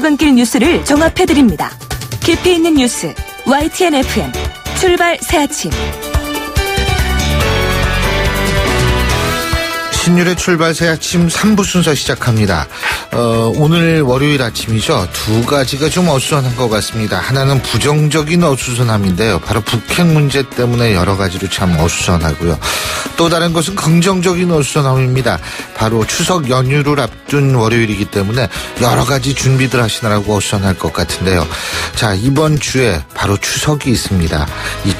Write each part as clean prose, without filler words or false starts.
출근길 뉴스를 종합해드립니다. 깊이 있는 뉴스 YTN FM 출발 새아침. 신율의 출발 새아침 3부 순서 시작합니다. 오늘 월요일 아침이죠. 두 가지가 좀 어수선한 것 같습니다. 하나는 부정적인 어수선함인데요. 바로 북핵 문제 때문에 여러 가지로 참 어수선하고요. 또 다른 것은 긍정적인 어수선함입니다. 바로 추석 연휴를 앞둔 월요일이기 때문에 여러 가지 준비들 하시느라고 어수선할 것 같은데요. 자, 이번 주에 바로 추석이 있습니다. 이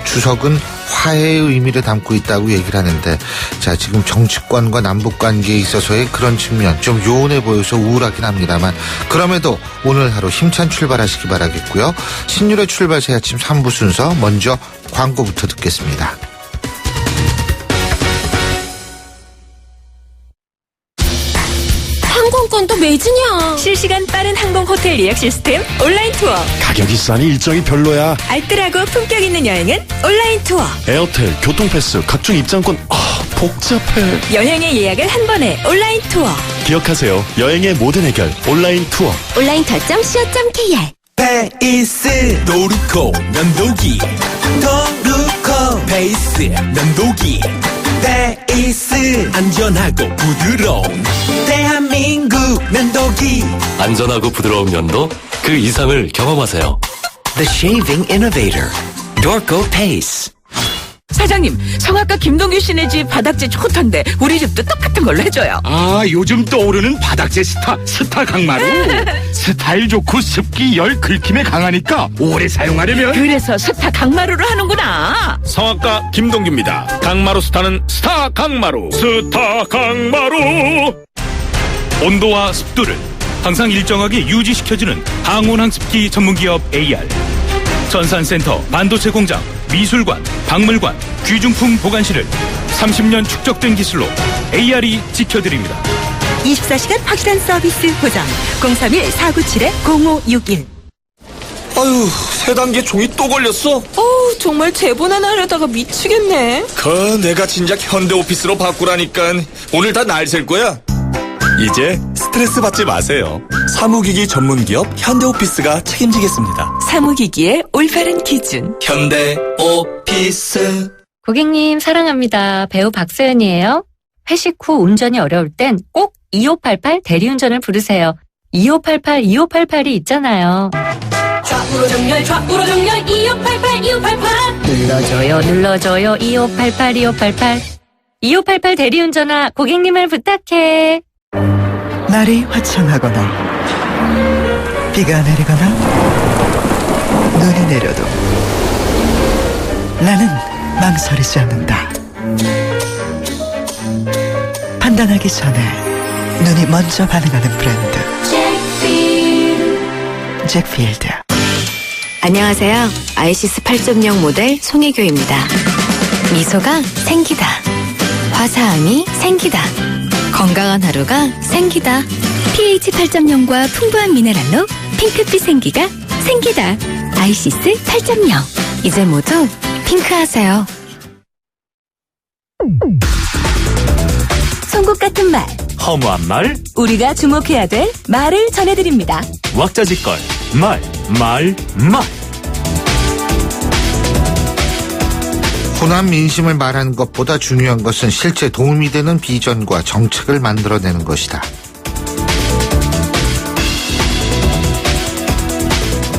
추석은 화해의 의미를 담고 있다고 얘기를 하는데, 자, 지금 정치권과 남북 관계에 있어서의 그런 측면 좀 요원해 보여서 우울하긴 합니다만, 그럼에도 오늘 하루 힘찬 출발하시기 바라겠고요. 신율의 출발 새 아침 3부 순서 먼저 광고부터 듣겠습니다. 항공권도 매진이야. 실시간 빠른 항공 호텔 예약 시스템 온라인 투어. 가격이 싸니 일정이 별로야. 알뜰하고 품격 있는 여행은 온라인 투어. 에어텔, 교통패스, 각종 입장권. 복잡해. 여행의 예약을 한 번에 온라인 투어. 기억하세요. 여행의 모든 해결 온라인 투어. 온라인투어.co.kr. 페이스 도루코 면도기 도루코 페이스 면도기 페이스 안전하고 부드러운 대한민국 면도기. 안전하고 부드러운 면도 그 이상을 경험하세요. The Shaving Innovator Dorco Pace. 사장님, 성악가 김동규 씨네 집 바닥재 좋던데 우리 집도 똑같은 걸로 해줘요. 요즘 떠오르는 바닥재 스타 강마루. 스타일 좋고 습기 열 긁힘에 강하니까 오래 사용하려면. 그래서 스타 강마루를 하는구나. 성악가 김동규입니다. 강마루 스타는 스타 강마루. 스타 강마루. 온도와 습도를 항상 일정하게 유지시켜주는 항온항습기 전문기업 AR. 전산센터, 반도체 공장, 미술관, 박물관, 귀중품 보관실을 30년 축적된 기술로 AR이 지켜드립니다. 24시간 확실한 서비스 보장. 031-497-0561. 아유, 세 단계 종이 또 걸렸어. 정말 재본하나 하려다가 미치겠네. 내가 진작 현대오피스로 바꾸라니까. 오늘 다 날 셀 거야. 이제 스트레스 받지 마세요. 사무기기 전문기업 현대오피스가 책임지겠습니다. 사무기기의 올바른 기준. 현대오피스. 고객님 사랑합니다. 배우 박소연이에요. 회식 후 운전이 어려울 땐 꼭 2588 대리운전을 부르세요. 2588 있잖아요. 좌우로 정렬 2588. 눌러줘요 2588. 2588 대리운전아, 고객님을 부탁해. 날이 화창하거나 비가 내리거나 눈이 내려도 나는 망설이지 않는다. 판단하기 전에 눈이 먼저 반응하는 브랜드 잭필드. 안녕하세요. 아이시스 8.0 모델 송혜교입니다. 미소가 생기다. 화사함이 생기다. 건강한 하루가 생기다. pH 8.0과 풍부한 미네랄로 핑크빛 생기가 생기다. 아이시스 8.0. 이제 모두 핑크하세요. 송곳 같은 말. 허무한 말, 우리가 주목해야 될 말을 전해드립니다. 왁자지껄, 말. 호남 민심을 말하는 것보다 중요한 것은 실제 도움이 되는 비전과 정책을 만들어내는 것이다.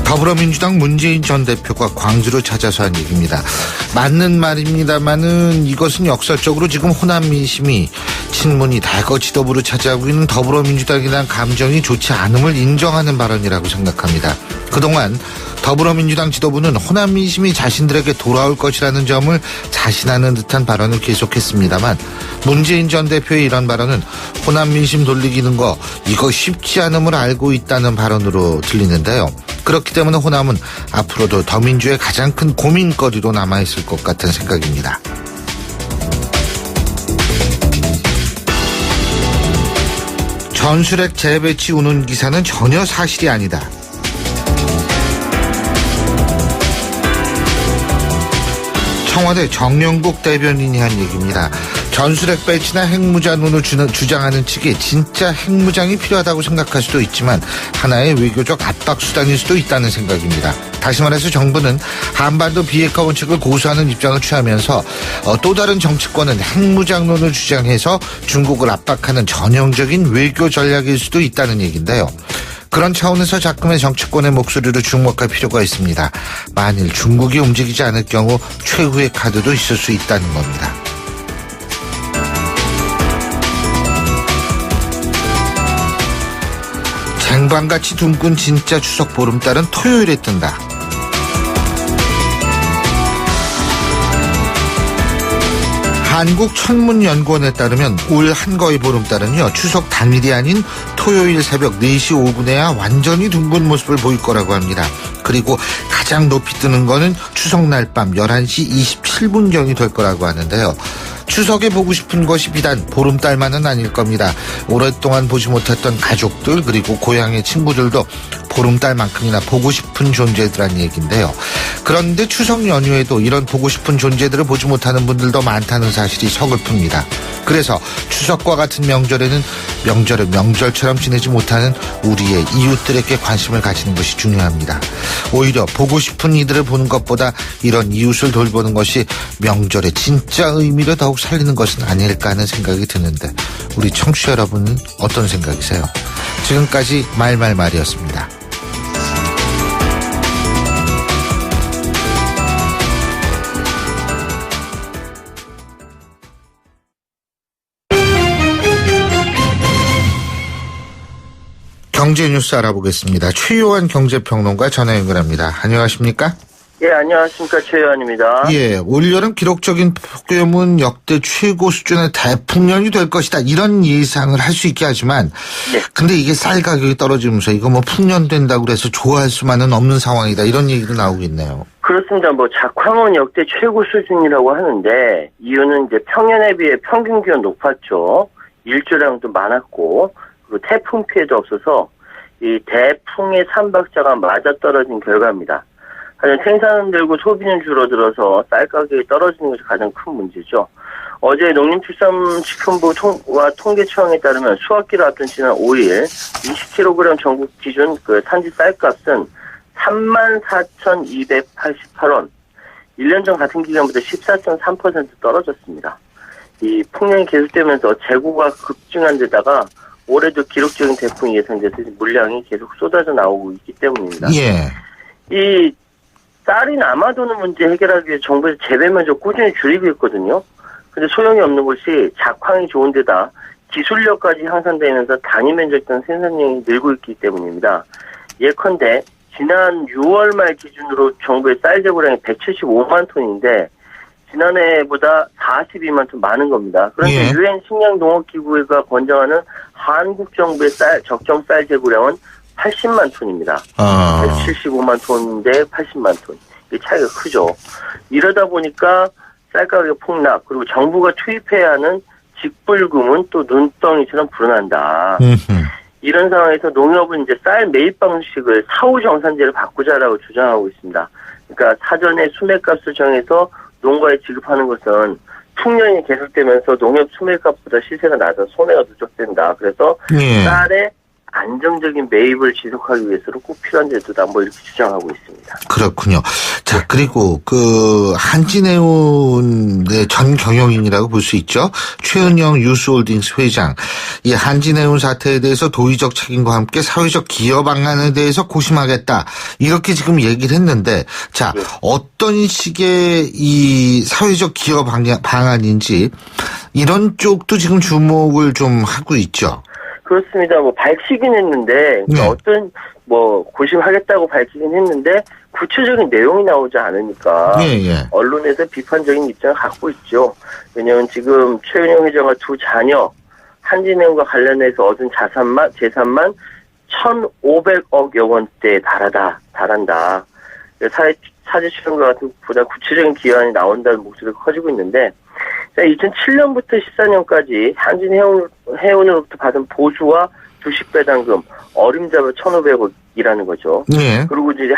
더불어민주당 문재인 전 대표가 광주를 찾아서 한 얘기입니다. 맞는 말입니다만은 이것은 역설적으로 지금 호남 민심이 친문이 달거 지도부를 차지하고 있는 더불어민주당에 대한 감정이 좋지 않음을 인정하는 발언이라고 생각합니다. 그동안 더불어민주당 지도부는 호남 민심이 자신들에게 돌아올 것이라는 점을 자신하는 듯한 발언을 계속했습니다만, 문재인 전 대표의 이런 발언은 호남 민심 돌리기는 거 이거 쉽지 않음을 알고 있다는 발언으로 들리는데요. 그렇기 때문에 호남은 앞으로도 더민주의 가장 큰 고민거리로 남아있을 것 같은 생각입니다. 전술핵 재배치 운운 기사는 전혀 사실이 아니다. 청와대 정영국 대변인이 한 얘기입니다. 전술핵 배치나 핵무장론을 주장하는 측이 진짜 핵무장이 필요하다고 생각할 수도 있지만 하나의 외교적 압박 수단일 수도 있다는 생각입니다. 다시 말해서 정부는 한반도 비핵화 원칙을 고수하는 입장을 취하면서 또 다른 정치권은 핵무장론을 주장해서 중국을 압박하는 전형적인 외교 전략일 수도 있다는 얘기인데요. 그런 차원에서 자금의 정치권의 목소리를 주목할 필요가 있습니다. 만일 중국이 움직이지 않을 경우 최후의 카드도 있을 수 있다는 겁니다. 쟁반같이 둥근 진짜 추석 보름달은 토요일에 뜬다. 한국천문연구원에 따르면 올 한거의 보름달은요 추석 당일이 아닌 토요일 새벽 4시 5분에야 완전히 둥근 모습을 보일 거라고 합니다. 그리고 가장 높이 뜨는 거는 추석날 밤 11시 27분경이 될 거라고 하는데요. 추석에 보고 싶은 것이 비단 보름달만은 아닐 겁니다. 오랫동안 보지 못했던 가족들 그리고 고향의 친구들도 보름달만큼이나 보고 싶은 존재들란 얘기인데요. 그런데 추석 연휴에도 이런 보고 싶은 존재들을 보지 못하는 분들도 많다는 사실이 서글픕니다. 그래서 추석과 같은 명절에는 명절을 명절처럼 지내지 못하는 우리의 이웃들에게 관심을 가지는 것이 중요합니다. 오히려 보고 싶은 이들을 보는 것보다 이런 이웃을 돌보는 것이 명절의 진짜 의미를 더욱 살리는 것은 아닐까 하는 생각이 드는데 우리 청취자 여러분은 어떤 생각이세요? 지금까지 말말말이었습니다. 경제 뉴스 알아보겠습니다. 최요한 경제평론가 전화 연결합니다. 안녕하십니까? 예, 안녕하십니까. 최요한입니다. 예, 올여름 기록적인 폭염은 역대 최고 수준의 대풍년이 될 것이다. 이런 예상을 할 수 있게 하지만 예. 근데 이게 쌀 가격이 떨어지면서 이거 뭐 풍년 된다고 그래서 좋아할 수만은 없는 상황이다. 이런 얘기도 나오고 있네요. 그렇습니다. 뭐 작황은 역대 최고 수준이라고 하는데 이유는 이제 평년에 비해 평균 기온 높았죠. 일조량도 많았고 그리고 태풍 피해도 없어서 이 대풍의 삼박자가 맞아떨어진 결과입니다. 하지만 생산은 늘고 소비는 줄어들어서 쌀 가격이 떨어지는 것이 가장 큰 문제죠. 어제 농림축산식품부와 통계청에 따르면 수확기를 앞둔 지난 5일 20kg 전국 기준 그 산지 쌀값은 34,288원. 1년 전 같은 기간보다 14.3% 떨어졌습니다. 이 풍년이 계속되면서 재고가 급증한 데다가 올해도 기록적인 대풍이 예상돼서 물량이 계속 쏟아져 나오고 있기 때문입니다. 예. 이 쌀이 남아도는 문제 해결하기 위해 정부에서 재배 면적 꾸준히 줄이고 있거든요. 근데 소용이 없는 것이 작황이 좋은 데다 기술력까지 향상되면서 단위 면적당 생산량이 늘고 있기 때문입니다. 예컨대 지난 6월 말 기준으로 정부의 쌀 재고량이 175만 톤인데 지난해보다 42만 톤 많은 겁니다. 그런데 예. 유엔 식량농업기구가 권장하는 한국 정부의 적정 쌀 재고량은 80만 톤입니다. 175만 톤인데 80만 톤. 이 차이가 크죠. 이러다 보니까 쌀가격 폭락 그리고 정부가 투입해야 하는 직불금은 또 눈덩이처럼 불어난다. 이런 상황에서 농협은 이제 쌀 매입 방식을 사후 정산제를 바꾸자라고 주장하고 있습니다. 그러니까 사전에 수매값을 정해서 농가에 지급하는 것은 풍년이 계속되면서 농협 수매값보다 시세가 낮아 손해가 누적된다. 그래서 예. 쌀의 안정적인 매입을 지속하기 위해서는 꼭 필요한 제도다. 뭐 이렇게 주장하고 있습니다. 그렇군요. 자, 그리고 그 한진해운의 전 경영인이라고 볼 수 있죠. 최은영 유스홀딩스 회장. 이 한진해운 사태에 대해서 도의적 책임과 함께 사회적 기여 방안에 대해서 고심하겠다. 이렇게 지금 얘기를 했는데 자, 네. 어떤 식의 이 사회적 기여 방안인지 이런 쪽도 지금 주목을 좀 하고 있죠. 그렇습니다. 뭐 밝히긴 했는데 네. 어떤 뭐 고심하겠다고 밝히긴 했는데 구체적인 내용이 나오지 않으니까 예. 언론에서 비판적인 입장을 갖고 있죠. 왜냐하면 지금 최은영 회장과 두 자녀 한진해운과 관련해서 얻은 재산만 1,500억여 원대에 달한다. 사제 출연과 같은 보다 구체적인 기여안이 나온다는 목소리가 커지고 있는데 2007년부터 14년까지 한진해운으로부터 받은 보수와 주식 배당금 어림잡아 1,500억이라는 거죠. 예. 그리고 이제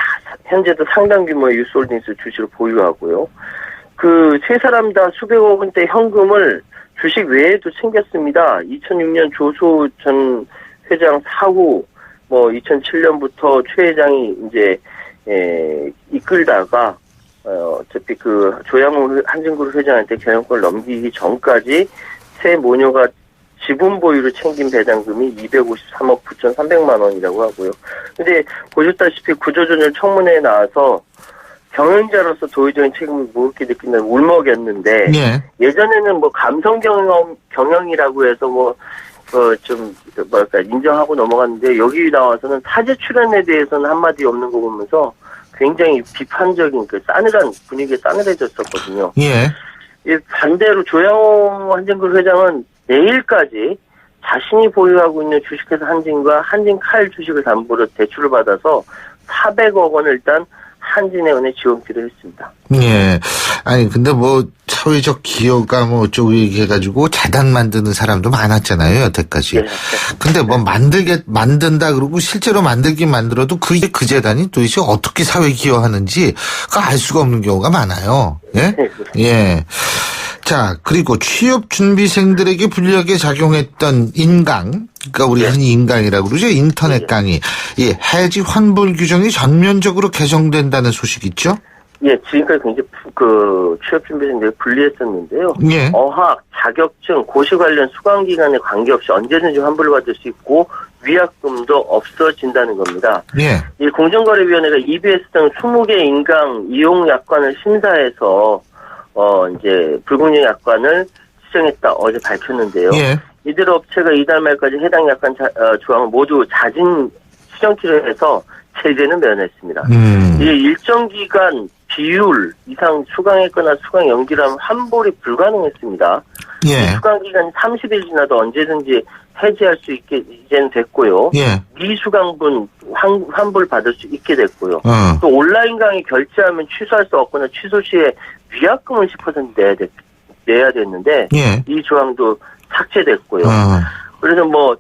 현재도 상당 규모의 유스홀딩스 주식을 보유하고요. 그 세 사람 다 수백억 원대 현금을 주식 외에도 챙겼습니다. 2006년 조소 전 회장 사후, 2007년부터 최 회장이 이제, 이끌다가, 어차피 조양호 한진그룹 회장한테 경영권을 넘기기 전까지 새 모녀가 지분 보유로 챙긴 배당금이 253억 9,300만 원이라고 하고요. 근데 보셨다시피 구조조정 청문회에 나와서 경영자로서 도의적인 책임을 무겁게 느낀다는 울먹였는데 예. 예전에는 감성 경영이라고 해서 인정하고 넘어갔는데 여기 나와서는 사제 출연에 대해서는 한마디 없는 거 보면서 굉장히 비판적인 싸늘한 분위기에 싸늘해졌었거든요. 예. 반대로 조양호 한진그룹 회장은 내일까지 자신이 보유하고 있는 주식회사 한진과 한진칼 주식을 담보로 대출을 받아서 400억 원을 일단 한진해운에 지원키로 했습니다. 예. 아니, 근데 사회적 기여가 어쩌고 얘기해가지고 재단 만드는 사람도 많았잖아요, 여태까지. 네. 근데 만든다 그러고 실제로 만들긴 만들어도 그 재단이 도대체 어떻게 사회 기여하는지 알 수가 없는 경우가 많아요. 예? 예. 자, 그리고 취업 준비생들에게 불리하게 작용했던 인강, 그러니까 우리 흔히 인강이라고 그러죠. 인터넷 강의. 예, 해지 환불 규정이 전면적으로 개정된다는 소식 있죠? 예, 지금까지 굉장히 취업 준비생들이 불리했었는데요. 예. 어학, 자격증, 고시 관련 수강 기간에 관계없이 언제든지 환불을 받을 수 있고 위약금도 없어진다는 겁니다. 예. 이 공정거래위원회가 EBS 등 20개 인강 이용 약관을 심사해서 이제 불공정 약관을 시정했다 어제 밝혔는데요. 예. 이들 업체가 이달 말까지 해당 약관 조항을 모두 자진 시정키로 해서 제재는 면했습니다. 이 일정 기간 비율 이상 수강했거나 수강 연기를 하면 환불이 불가능했습니다. 예. 수강 기간이 30일 지나도 언제든지 해지할 수 있게 이제는 됐고요. 예. 미수강분 환불 받을 수 있게 됐고요. 또 온라인 강의 결제하면 취소할 수 없거나 취소 시에 위약금을 10% 내야 됐는데 예. 이 조항도 삭제됐고요. 그래서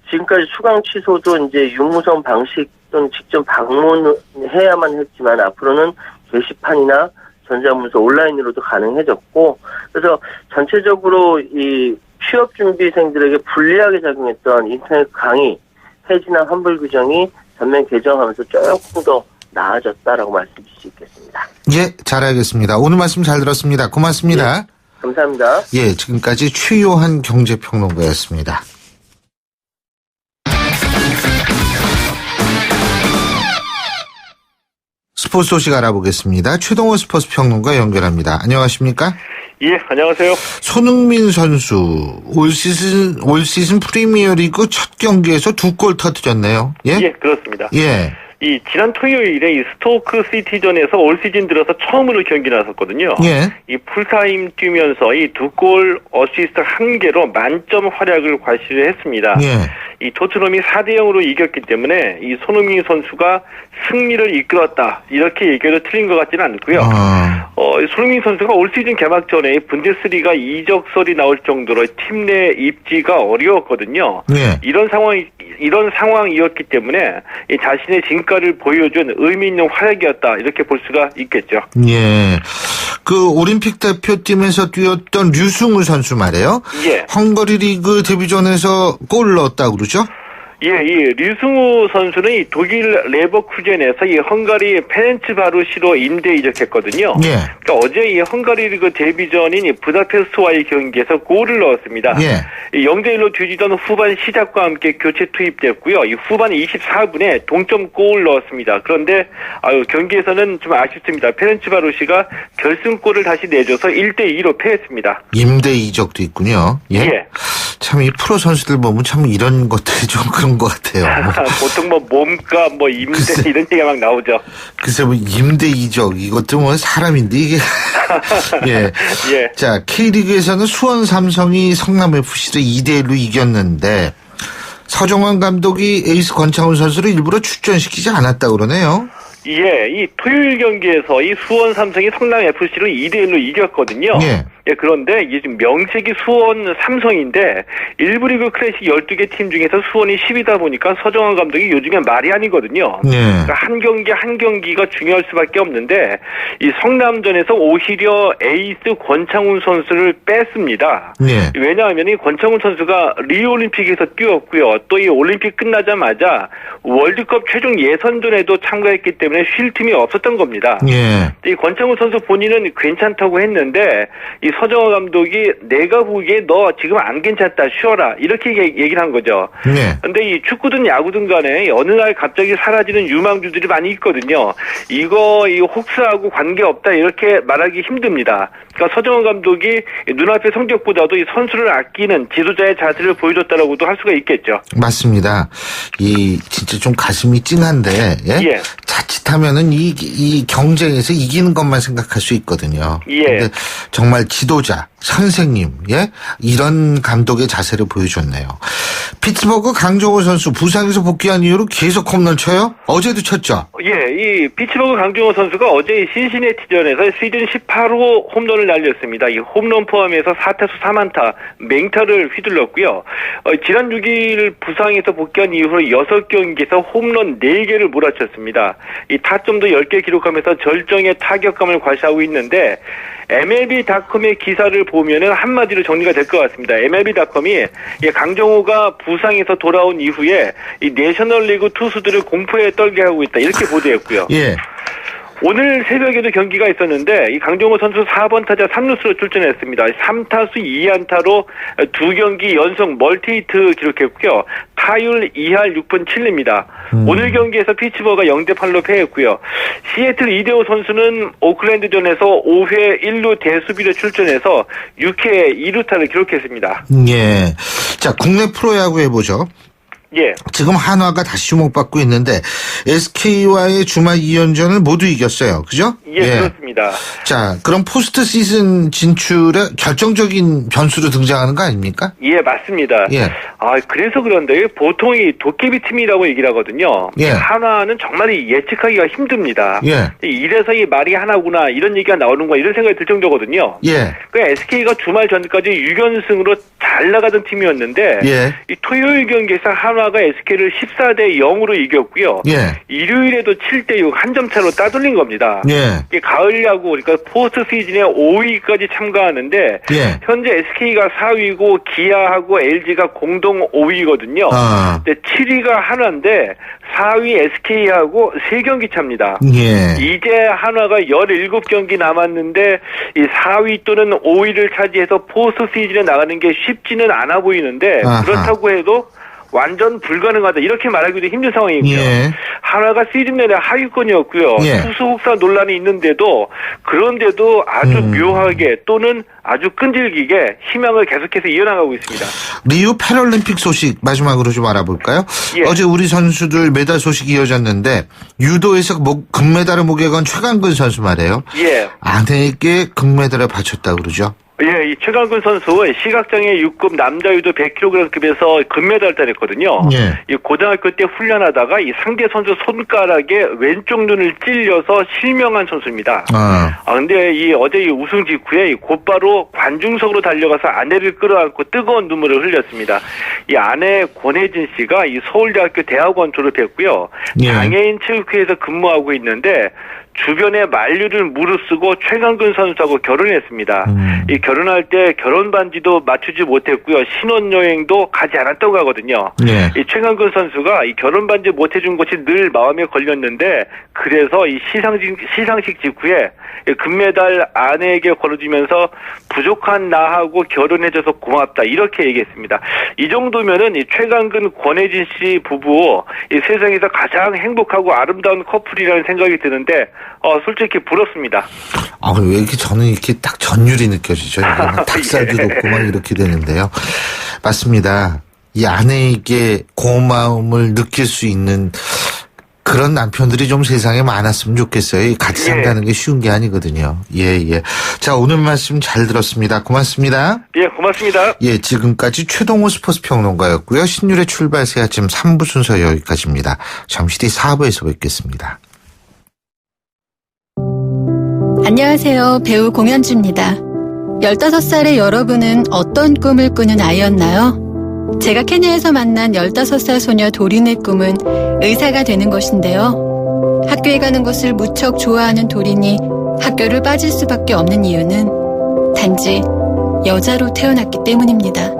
지금까지 수강 취소도 이제 유무선 방식 또는 직접 방문해야만 했지만 앞으로는 게시판이나 전자문서 온라인으로도 가능해졌고 그래서 전체적으로 이 취업 준비생들에게 불리하게 작용했던 인터넷 강의 해지나 환불 규정이 전면 개정하면서 조금 더 나아졌다라고 말씀드릴 수 있겠습니다. 예, 잘 알겠습니다. 오늘 말씀 잘 들었습니다. 고맙습니다. 예, 감사합니다. 예, 지금까지 최요한 경제평론가였습니다. 스포츠 소식 알아보겠습니다. 최동호 스포츠 평론가 연결합니다. 안녕하십니까? 예, 안녕하세요. 손흥민 선수 올 시즌 프리미어리그 첫 경기에서 2골 터뜨렸네요. 예? 예, 그렇습니다. 예. 지난 토요일에 이 스토크 시티전에서 올 시즌 들어서 처음으로 경기 나섰거든요. 예. 이 풀타임 뛰면서 이 2골 어시스트 1개로 만점 활약을 과시를 했습니다. 예. 이 토트넘이 4대0으로 이겼기 때문에 이 손흥민 선수가 승리를 이끌었다. 이렇게 얘기해도 틀린 것 같지는 않고요. 손흥민 선수가 올 시즌 개막 전에 분데스리가 이적설이 나올 정도로 팀 내 입지가 어려웠거든요. 예. 이런 상황이었기 때문에 이 자신의 진가를 보여준 의미 있는 활약이었다. 이렇게 볼 수가 있겠죠. 예. 올림픽 대표팀에서 뛰었던 류승우 선수 말이에요. 예. 헝가리 리그 데뷔전에서 골을 넣었다고 그러죠? 예, 이 류승우 선수는 이 독일 레버쿠젠에서 이 헝가리 페렌츠바루시로 임대 이적했거든요. 예. 그러니까 어제 이 헝가리 리그 데뷔전인 이 부다페스트와의 경기에서 골을 넣었습니다. 예. 0대1로 뒤지던 후반 시작과 함께 교체 투입됐고요. 이 후반 24분에 동점골을 넣었습니다. 그런데 경기에서는 좀 아쉽습니다. 페렌츠바루시가 결승골을 다시 내줘서 1대2로 패했습니다. 임대 이적도 있군요. 예. 예. 참 이 프로 선수들 보면 참 이런 것들이 좀 그런 것 같아요. 보통 몸값, 임대 글쎄. 이런 얘기가 막 나오죠. 글쎄 임대 이적 이것도 사람인데 이게. 예. 예. 자, K리그에서는 수원 삼성이 성남 FC를 2대1로 이겼는데 서정환 감독이 에이스 권창훈 선수를 일부러 출전시키지 않았다고 그러네요. 예, 이 토요일 경기에서 이 수원 삼성이 성남 FC를 2대1로 이겼거든요. 예. 예, 그런데 이게 지금 명색이 수원 삼성인데 1부 리그 클래식 12개 팀 중에서 수원이 10이다 보니까 서정환 감독이 요즘에 말이 아니거든요. 그러니까 한 경기 한 경기가 중요할 수밖에 없는데 이 성남전에서 오히려 에이스 권창훈 선수를 뺐습니다. 왜냐하면 이 권창훈 선수가 리우 올림픽에서 뛰었고요. 또 이 올림픽 끝나자마자 월드컵 최종 예선전에도 참가했기 때문에 쉴 틈이 없었던 겁니다. 이 권창훈 선수 본인은 괜찮다고 했는데 이 서정환 감독이 내가 보기에 너 지금 안 괜찮다 쉬어라 이렇게 얘기를 한 거죠. 근데 이 축구든 야구든 간에 어느 날 갑자기 사라지는 유망주들이 많이 있거든요. 이거 이 혹사하고 관계없다 이렇게 말하기 힘듭니다. 그러니까 서정환 감독이 눈앞의 성적보다도 이 선수를 아끼는 지도자의 자세를 보여줬다라고도 할 수가 있겠죠. 맞습니다. 진짜 좀 가슴이 찡한데 자칫하면은 이 경쟁에서 이기는 것만 생각할 수 있거든요. 근데 정말 지도자, 선생님, 이런 감독의 자세를 보여줬네요. 피츠버그 강정호 선수 부상에서 복귀한 이후로 계속 홈런 쳐요? 어제도 쳤죠? 이 피츠버그 강정호 선수가 어제 신시내티전에서 시즌 18호 홈런을 날렸습니다. 이 홈런 포함해서 4타수 4안타, 맹타를 휘둘렀고요. 지난 6일 부상에서 복귀한 이후로 6경기에서 홈런 4개를 몰아쳤습니다. 이 타점도 10개 기록하면서 절정의 타격감을 과시하고 있는데 MLB.com의 기사를 보면은 한마디로 정리가 될 것 같습니다. MLB.com이 강정호가 부상에서 돌아온 이후에 이 내셔널리그 투수들을 공포에 떨게 하고 있다 이렇게 보도했고요. 오늘 새벽에도 경기가 있었는데 이 강정호 선수 4번 타자 3루수로 출전했습니다. 3타수 2안타로 2경기 연속 멀티히트 기록했고요. 타율 2할 6분 7리입니다. 오늘 경기에서 피츠버그가 0대8로 패했고요. 시애틀 이대호 선수는 오클랜드전에서 5회 1루 대수비로 출전해서 6회 2루타를 기록했습니다. 자, 국내 프로야구 해보죠. 지금 한화가 다시 주목받고 있는데 SK와의 주말 2연전을 모두 이겼어요. 그죠? 그렇습니다. 자, 그럼 포스트 시즌 진출에 결정적인 변수로 등장하는 거 아닙니까? 맞습니다. 그래서 그런데 보통 이 도깨비 팀이라고 얘기를 하거든요. 한화는 정말 예측하기가 힘듭니다. 이래서 이 말이 하나구나 이런 얘기가 나오는 거야 이런 생각이 들 정도거든요. 그 SK가 주말 전까지 6연승으로 잘 나가던 팀이었는데 이 토요일 경기에서 한화가 SK를 14대 0으로 이겼고요. 일요일에도 7대 6 한 점 차로 따돌린 겁니다. 이게 가을 야구 그러니까 포스트 시즌에 5위까지 참가하는데 현재 SK가 4위고 기아하고 LG가 공동 5위거든요. 근데 7위가 한화인데 4위 SK하고 3경기 차입니다. 이제 한화가 17경기 남았는데 이 4위 또는 5위를 차지해서 포스트 시즌에 나가는 게 쉽지는 않아 보이는데 그렇다고 해도 완전 불가능하다 이렇게 말하기도 힘든 상황이고요. 한화가 시즌 내내 하위권이었고요. 투수 혹사 논란이 있는데도 그런데도 아주 묘하게 또는 아주 끈질기게 희망을 계속해서 이어나가고 있습니다. 리우 패럴림픽 소식 마지막으로 좀 알아볼까요? 어제 우리 선수들 메달 소식이 이어졌는데 유도에서 금메달을 목에 건 최강근 선수 말이에요. 아내에게 금메달을 바쳤다고 그러죠. 이 최강근 선수 시각장애 6급 남자 유도 100kg급에서 금메달을 따냈거든요. 이 고등학교 때 훈련하다가 이 상대 선수 손가락에 왼쪽 눈을 찔려서 실명한 선수입니다. 근데 어제 이 우승 직후에 곧바로 관중석으로 달려가서 아내를 끌어안고 뜨거운 눈물을 흘렸습니다. 이 아내 권혜진 씨가 이 서울대학교 대학원 졸업했고요. 장애인 체육회에서 근무하고 있는데 주변에 만류를 무릅쓰고 최강근 선수하고 결혼했습니다. 이 결혼할 때 결혼 반지도 맞추지 못했고요. 신혼여행도 가지 않았다고 하거든요. 이 최강근 선수가 이 결혼 반지 못해준 것이 늘 마음에 걸렸는데 그래서 이 시상식 직후에 금메달 아내에게 걸어주면서 부족한 나하고 결혼해줘서 고맙다 이렇게 얘기했습니다. 이 정도면은 이 최강근 권혜진 씨 부부 이 세상에서 가장 행복하고 아름다운 커플이라는 생각이 드는데 솔직히 부럽습니다. 왜 이렇게 저는 이렇게 딱 전율이 느껴지죠? 닭살도 돋고 막 이렇게 되는데요. 맞습니다. 이 아내에게 고마움을 느낄 수 있는 그런 남편들이 좀 세상에 많았으면 좋겠어요. 같이 산다는 게 쉬운 게 아니거든요. 자, 오늘 말씀 잘 들었습니다. 고맙습니다. 고맙습니다. 지금까지 최동호 스포츠 평론가였고요. 신율의 출발 새 아침 3부 순서 여기까지입니다. 잠시 뒤 4부에서 뵙겠습니다. 안녕하세요. 배우 공연주입니다. 15살의 여러분은 어떤 꿈을 꾸는 아이였나요? 제가 케냐에서 만난 15살 소녀 도린의 꿈은 의사가 되는 것인데요. 학교에 가는 것을 무척 좋아하는 도린이 학교를 빠질 수밖에 없는 이유는 단지 여자로 태어났기 때문입니다.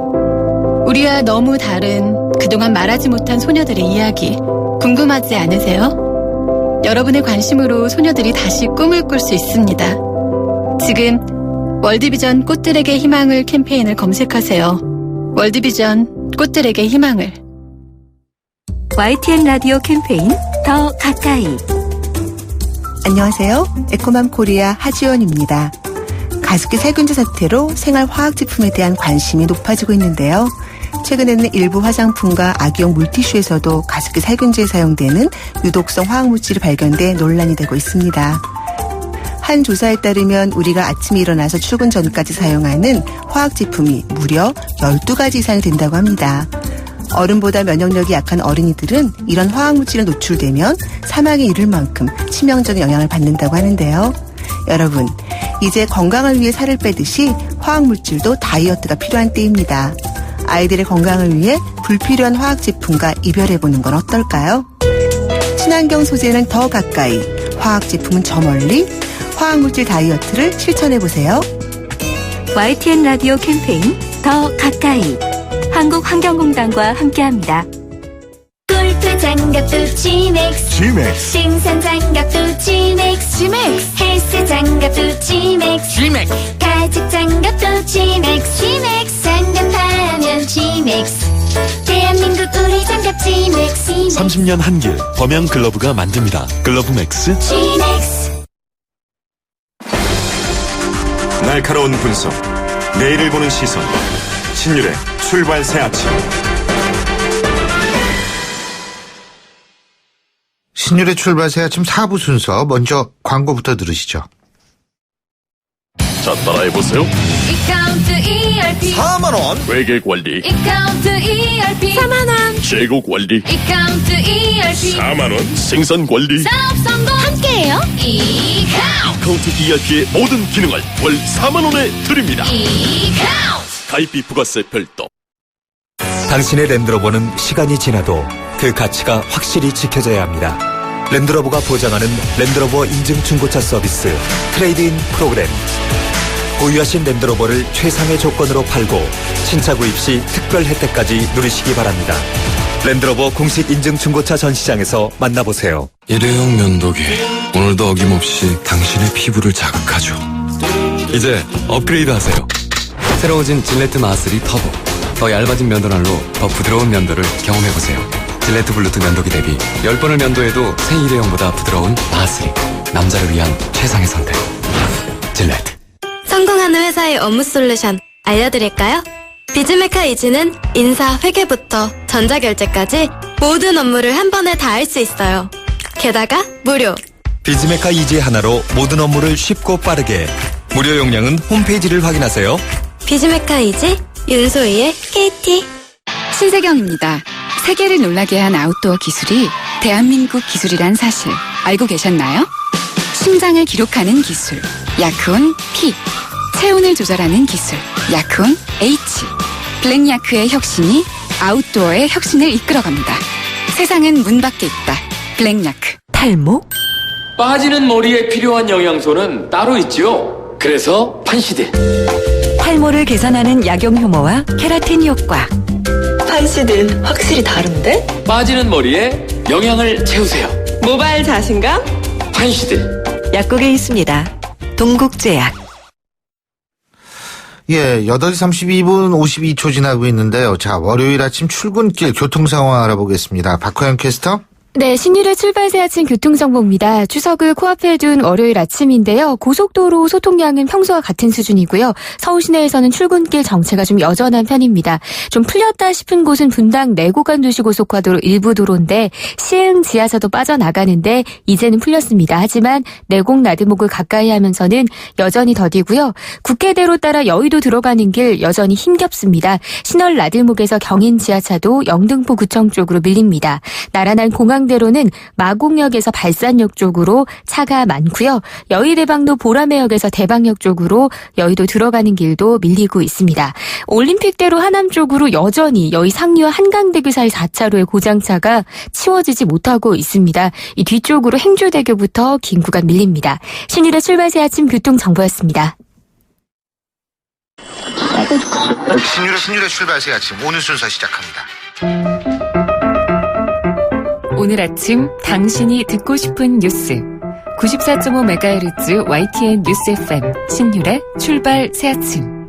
우리와 너무 다른 그동안 말하지 못한 소녀들의 이야기 궁금하지 않으세요? 여러분의 관심으로 소녀들이 다시 꿈을 꿀 수 있습니다. 지금 월드비전 꽃들에게 희망을 캠페인을 검색하세요. 월드비전 꽃들에게 희망을. YTN 라디오 캠페인 더 가까이. 안녕하세요. 에코맘 코리아 하지원입니다. 가습기 살균제 사태로 생활화학제품에 대한 관심이 높아지고 있는데요. 최근에는 일부 화장품과 아기용 물티슈에서도 가습기 살균제에 사용되는 유독성 화학물질이 발견돼 논란이 되고 있습니다. 한 조사에 따르면 우리가 아침에 일어나서 출근 전까지 사용하는 화학제품이 무려 12가지 이상이 된다고 합니다. 어른보다 면역력이 약한 어린이들은 이런 화학물질에 노출되면 사망에 이를 만큼 치명적인 영향을 받는다고 하는데요. 여러분, 이제 건강을 위해 살을 빼듯이 화학물질도 다이어트가 필요한 때입니다. 아이들의 건강을 위해 불필요한 화학제품과 이별해보는 건 어떨까요? 친환경 소재는 더 가까이, 화학제품은 저 멀리, 화학물질 다이어트를 실천해보세요. YTN 라디오 캠페인 더 가까이. 한국환경공단과 함께합니다. 골프 장갑도 지맥스, 생산 장갑도 지맥스, 헬스 장갑도 지맥스, 가죽 장갑도 지맥스, 장갑하면 지맥스, 대한민국 우리 장갑 지맥스. 30년 한길 범양 글러브가 만듭니다. 글러브 맥스 지맥스. 날카로운 분석, 내일을 보는 시선, 신율의 출발 새 아침. 신율의 출발 새 아침 4부 순서, 먼저 광고부터 들으시죠. 자, 따라해보세요. 이카운트 ERP 4만원 회계 관리, 이카운트 ERP 4만원 재고 관리, 이카운트 ERP 4만원 생산 관리. 사업 성공 함께해요. 이카운트 ERP의 모든 기능을 월 4만원에 드립니다. 가입비 부가세 별도. 당신의 랜드로버는 시간이 지나도 그 가치가 확실히 지켜져야 합니다. 랜드로버가 보장하는 랜드로버 인증 중고차 서비스 트레이드인 프로그램. 보유하신 랜드로버를 최상의 조건으로 팔고 신차 구입 시 특별 혜택까지 누리시기 바랍니다. 랜드로버 공식 인증 중고차 전시장에서 만나보세요. 일회용 면도기, 오늘도 어김없이 당신의 피부를 자극하죠. 이제 업그레이드 하세요. 새로워진 질레트 마스리 터보. 더 얇아진 면도날로 더 부드러운 면도를 경험해보세요. 질레트 블루투 면도기 대비 10번을 면도해도 새 일회용보다 부드러운 마스리. 남자를 위한 최상의 선택. 질레트. 성공하는 회사의 업무 솔루션 알려드릴까요? 비즈메카 이지는 인사, 회계부터 전자결제까지 모든 업무를 한 번에 다 할 수 있어요. 게다가 무료. 비즈메카 이지 하나로 모든 업무를 쉽고 빠르게. 무료 용량은 홈페이지를 확인하세요. 비즈메카 이지 윤소희의 KT. 신세경입니다. 세계를 놀라게 한 아웃도어 기술이 대한민국 기술이란 사실 알고 계셨나요? 심장을 기록하는 기술 야크온 P, 체온을 조절하는 기술 야크온 H, 블랙야크의 혁신이 아웃도어의 혁신을 이끌어갑니다. 세상은 문 밖에 있다. 블랙야크. 탈모? 빠지는 머리에 필요한 영양소는 따로 있죠. 그래서 판시드. 탈모를 개선하는 약용 효모와 케라틴 효과. 판시드는 확실히 다른데? 빠지는 머리에 영양을 채우세요. 모바일 자신감? 판시드. 약국에 있습니다. 동국제약. 예, 8시 32분 52초 지나고 있는데요. 자, 월요일 아침 출근길 교통 상황 알아보겠습니다. 박호영 캐스터. 네, 신일의 출발 새 아침 교통정보입니다. 추석을 코앞에 둔 월요일 아침인데요. 고속도로 소통량은 평소와 같은 수준이고요. 서울 시내에서는 출근길 정체가 좀 여전한 편입니다. 좀 풀렸다 싶은 곳은 분당 내곡간 도시고속화도로 일부 도로인데 시흥 지하차도 빠져나가는데 이제는 풀렸습니다. 하지만 내곡 나들목을 가까이 하면서는 여전히 더디고요. 국회대로 따라 여의도 들어가는 길 여전히 힘겹습니다. 신월 나들목에서 경인 지하차도 영등포구청 쪽으로 밀립니다. 나란한 공항 전망대로는 마곡역에서 발산역 쪽으로 차가 많고요. 여의대방로 보라매역에서 대방역 쪽으로 여의도 들어가는 길도 밀리고 있습니다. 올림픽대로 하남 쪽으로 여전히 여의 상리와 한강대교 사이 4차로의 고장차가 치워지지 못하고 있습니다. 이 뒤쪽으로 행주대교부터 긴 구간 밀립니다. 신일의 출발새 아침 교통정보였습니다. 신율의 출발새 아침 오늘 순서 시작합니다. 오늘 아침 당신이 듣고 싶은 뉴스 94.5MHz YTN 뉴스 FM 신율의 출발 새아침.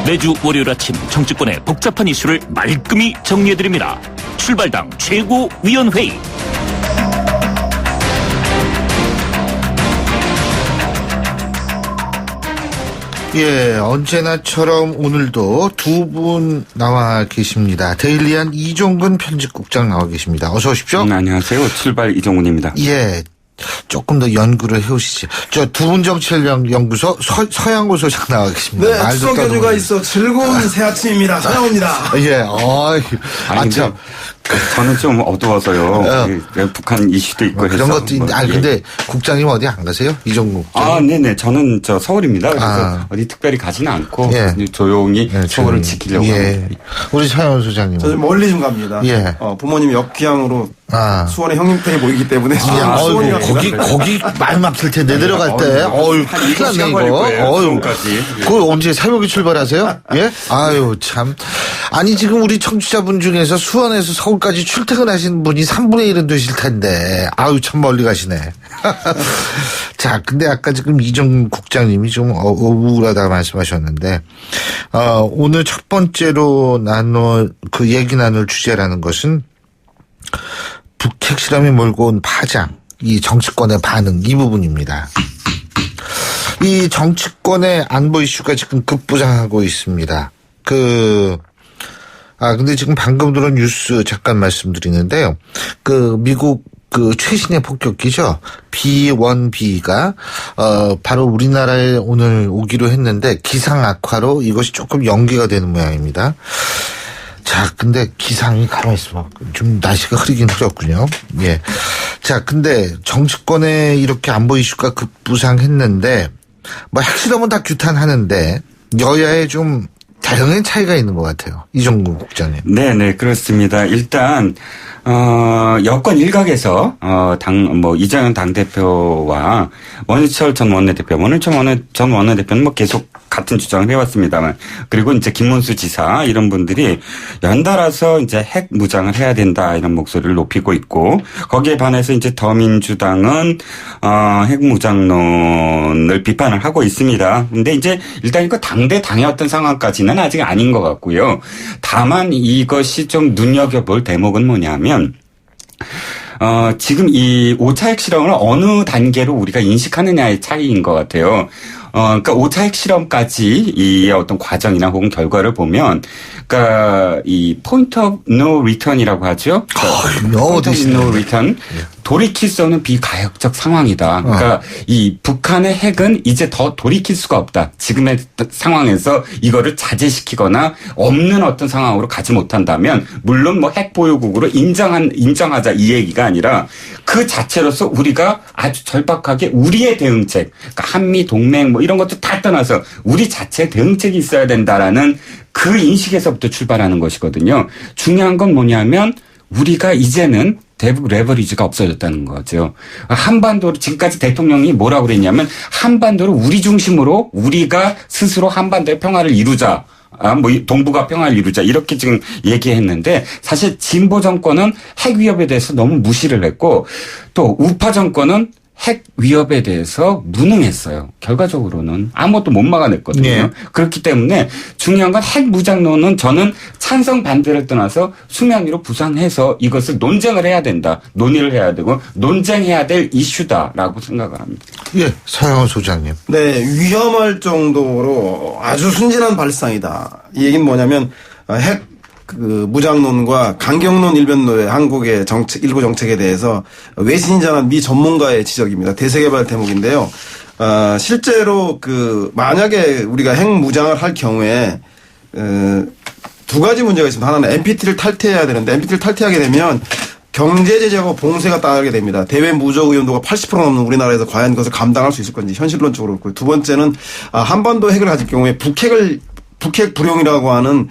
매주 월요일 아침 정치권의 복잡한 이슈를 말끔히 정리해드립니다. 출발당 최고위원회의. 예, 언제나처럼 오늘도 두 분 나와 계십니다. 데일리한 이종근 편집국장 나와 계십니다. 어서 오십시오. 안녕하세요. 출발 이종근입니다. 예. 조금 더 연구를 해오시지. 저 두분정치연구소 서양호 소장 나와 계십니다. 네, 추석 연휴가 있어 즐거운 새 아침입니다. 서양호입니다. 예, 참. 저는 좀 어두워서요. 북한 이슈도 있고 해서. 그런 것도 있는데, 근데 국장님 어디 안 가세요? 이종국 국장님. 네네. 저는 서울입니다. 그래서 어디 특별히 가지는 않고 조용히 서울을 지키려고 합니다. 우리 서양호 소장님. 저 좀 멀리 좀 갑니다. 예. 부모님이 역귀향으로 수원에 형님댁이 모이기 때문에 거기 많이 막힐 텐데 내려갈 때. 큰일 났네 이거. 그걸 언제 새벽에 출발하세요? 예? 아유 참. 아니 지금 우리 청취자분 중에서 수원에서 서울까지 출퇴근하시는 분이 3분의 1은 되실 텐데 아유 참 멀리 가시네. 자 근데 아까 지금 이종 국장님이 좀 우울하다 말씀하셨는데 오늘 첫 번째로 얘기 나눌 주제라는 것은 북핵 실험이 몰고 온 파장, 이 정치권의 반응, 이 부분입니다. 이 정치권의 안보 이슈가 지금 급부상하고 있습니다. 근데 지금 방금 들은 뉴스 잠깐 말씀드리는데요. 미국 최신의 폭격기죠. B-1B가, 바로 우리나라에 오늘 오기로 했는데 기상 악화로 이것이 조금 연기가 되는 모양입니다. 자, 근데 기상이 가만히 있으면 좀 날씨가 흐리긴 흐렸군요. 예. 자, 근데 정치권에 이렇게 안보 이슈가 급부상했는데, 핵실험은 다 규탄하는데, 여야에 좀 대응의 차이가 있는 것 같아요. 이종국 국장님. 네네, 그렇습니다. 일단, 여권 일각에서, 이정현 당대표와 원희철 전 원내대표는 계속 같은 주장을 해왔습니다. 그리고 이제 김문수 지사 이런 분들이 연달아서 이제 핵 무장을 해야 된다 이런 목소리를 높이고 있고 거기에 반해서 이제 더민주당은 핵 무장론을 비판을 하고 있습니다. 근데 이제 일단 이거 당의 어떤 상황까지는 아직 아닌 것 같고요. 다만 이것이 좀 눈여겨볼 대목은 뭐냐면 지금 이 5차 핵실험을 어느 단계로 우리가 인식하느냐의 차이인 것 같아요. 그러니까 5차 핵실험까지 이 어떤 과정이나 혹은 결과를 보면, 그러니까 이 point of no return이라고 하죠. point of no return. 돌이킬 수 없는 비가역적 상황이다. 그러니까 이 북한의 핵은 이제 더 돌이킬 수가 없다. 지금의 상황에서 이거를 자제시키거나 없는 어떤 상황으로 가지 못한다면 물론 핵 보유국으로 인정하자 이 얘기가 아니라 그 자체로서 우리가 아주 절박하게 우리의 대응책, 그러니까 한미 동맹 이런 것도 다 떠나서 우리 자체 대응책이 있어야 된다라는 그 인식에서부터 출발하는 것이거든요. 중요한 건 뭐냐면 우리가 이제는 대북 레버리지가 없어졌다는 거죠. 한반도로 지금까지 대통령이 뭐라고 그랬냐면 한반도를 우리 중심으로 우리가 스스로 한반도의 평화를 이루자. 동북아 평화를 이루자 이렇게 지금 얘기했는데 사실 진보 정권은 핵 위협에 대해서 너무 무시를 했고 또 우파 정권은 핵 위협에 대해서 무능했어요. 결과적으로는 아무것도 못 막아냈거든요. 네. 그렇기 때문에 중요한 건 핵 무장론은 저는 찬성 반대를 떠나서 수면 위로 부상해서 이것을 논쟁을 해야 된다. 논의를 해야 되고 논쟁해야 될 이슈다라고 생각을 합니다. 예, 서영원 소장님. 네, 위험할 정도로 아주 순진한 발상이다. 이 얘기는 뭐냐면 핵 무장론과 강경론 일변도의 한국의 일부 정책에 대해서 외신이자는 미 전문가의 지적입니다. 대세개발 대목인데요. 실제로 만약에 우리가 핵무장을 할 경우에 두 가지 문제가 있습니다. 하나는 NPT를 탈퇴해야 되는데 NPT를 탈퇴하게 되면 경제 제재하고 봉쇄가 따르게 됩니다. 대외 무적 의존도가 80% 넘는 우리나라에서 과연 그것을 감당할 수 있을 건지 현실론적으로 그렇고, 두 번째는 한반도 핵을 가질 경우에 북핵 불용이라고 하는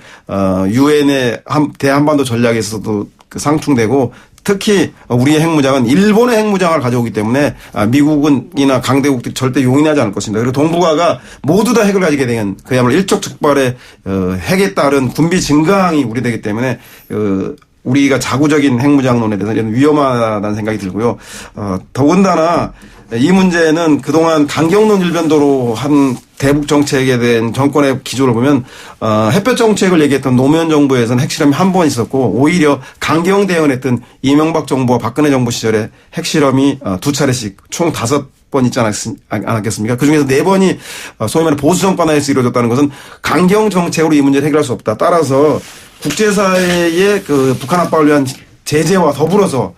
유엔의 대한반도 전략에서도 상충되고, 특히 우리의 핵무장은 일본의 핵무장을 가져오기 때문에 미국이나 강대국들이 절대 용인하지 않을 것입니다. 그리고 동북아가 모두 다 핵을 가지게 되면 그야말로 일촉즉발의 핵에 따른 군비 증강이 우려되기 때문에 우리가 자구적인 핵무장론에 대해서 위험하다는 생각이 들고요. 더군다나 이 문제는 그동안 강경론 일변도로 한 대북 정책에 대한 정권의 기조를 보면 햇볕 정책을 얘기했던 노무현 정부에서는 핵실험이 한 번 있었고, 오히려 강경 대응을 했던 이명박 정부와 박근혜 정부 시절에 핵실험이 두 차례씩 총 5번 있지 않았겠습니까? 그중에서 4번이 소위 말하는 보수 정권하에서 이루어졌다는 것은 강경 정책으로 이 문제를 해결할 수 없다. 따라서 국제사회의 북한 압박을 위한 제재와 더불어서